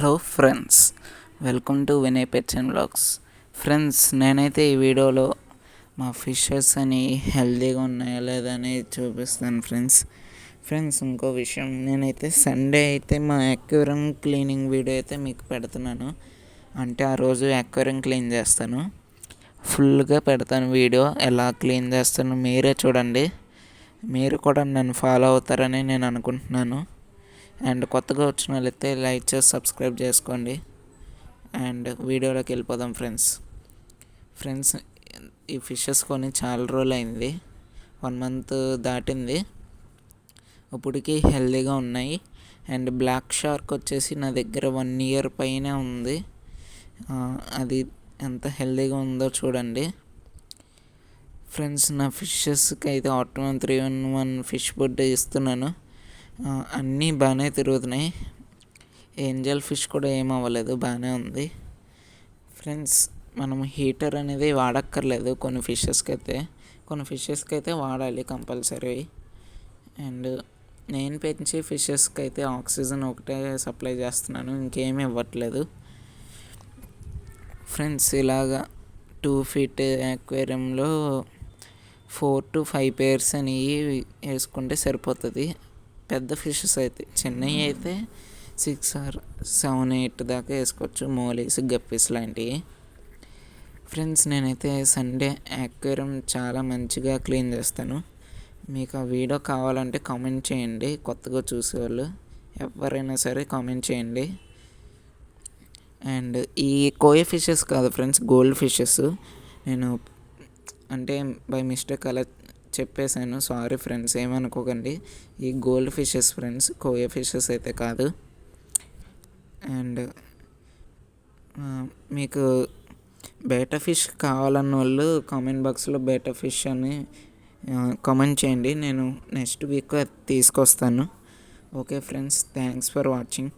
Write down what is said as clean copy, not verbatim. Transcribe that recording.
Hello friends, welcome to Vinay pets and vlogs. Friends, నేనైతే ఈ వీడియోలో మా ఫిషెస్ అని హెల్తీగా ఉన్నాయా లేదా అని చూపిస్తాను ఫ్రెండ్స్. ఇంకో విషయం, నేనైతే సండే అయితే మా అక్వేరియం క్లీనింగ్ వీడియో అయితే మీకు పెడుతున్నాను. అంటే ఆ రోజు అక్వేరియం క్లీన్ చేస్తాను, ఫుల్గా పెడతాను వీడియో. ఎలా క్లీన్ చేస్తాను మీరే చూడండి. మీరు కూడా నన్ను ఫాలో అవుతారని నేను అనుకుంటున్నాను. అండ్ కొత్తగా వచ్చిన వాళ్ళైతే లైక్ చేసి సబ్స్క్రైబ్ చేసుకోండి. అండ్ వీడియోలోకి వెళ్ళిపోదాం ఫ్రెండ్స్. ఈ ఫిషెస్ కొని చాలా రోజులు అయింది, 1 month దాటింది. ఇప్పటికీ హెల్తీగా ఉన్నాయి. అండ్ బ్లాక్ షార్క్ వచ్చేసి నా దగ్గర 1 year పైనే ఉంది. అది ఎంత హెల్తీగా ఉందో చూడండి ఫ్రెండ్స్. నా ఫిషెస్కి అయితే ఆటోమన్ 3-in-1 ఫిష్ ఫుడ్ ఇస్తున్నాను. అన్నీ బాగానే తిరుగుతున్నాయి. ఏంజల్ ఫిష్ కూడా ఏమవ్వలేదు, బాగానే ఉంది ఫ్రెండ్స్. మనం హీటర్ అనేది వాడక్కర్లేదు కొన్ని ఫిషెస్కి అయితే వాడాలి కంపల్సరీ. అండ్ నేను పెంచే ఫిషెస్కి అయితే ఆక్సిజన్ ఒకటే సప్లై చేస్తున్నాను, ఇంకేమీ ఇవ్వట్లేదు ఫ్రెండ్స్. ఇలాగా 2 feet అక్వేరియంలో 4 to 5 pairs అని వేసుకుంటే సరిపోతుంది. పెద్ద ఫిషెస్ అయితే, చిన్నవి అయితే 6 or 7, 8 దాకా వేసుకోవచ్చు, మోలీస్, గప్పీస్ లాంటివి ఫ్రెండ్స్. నేనైతే సండే అక్వేరియం చాలా మంచిగా క్లీన్ చేస్తాను. మీకు ఆ వీడియో కావాలంటే కామెంట్ చేయండి. కొత్తగా చూసేవాళ్ళు ఎవరైనా సరే కామెంట్ చేయండి. అండ్ ఈ కోయ ఫిషెస్ కాదు ఫ్రెండ్స్, గోల్డ్ ఫిషెస్. నేను అంటే బై మిస్టేక్ అలా చెప్పేశాను, సారీ ఫ్రెండ్స్, ఏమనుకోకండి. ఈ గోల్డ్ ఫిషెస్ ఫ్రెండ్స్, కోయ ఫిషెస్ అయితే కాదు. అండ్ మీకు బేటా ఫిష్ కావాలన్న వాళ్ళు కామెంట్ బాక్స్లో బేటా ఫిష్ అని కామెంట్ చేయండి, నేను నెక్స్ట్ వీక్ తీసుకొస్తాను. Okay friends, thanks for watching.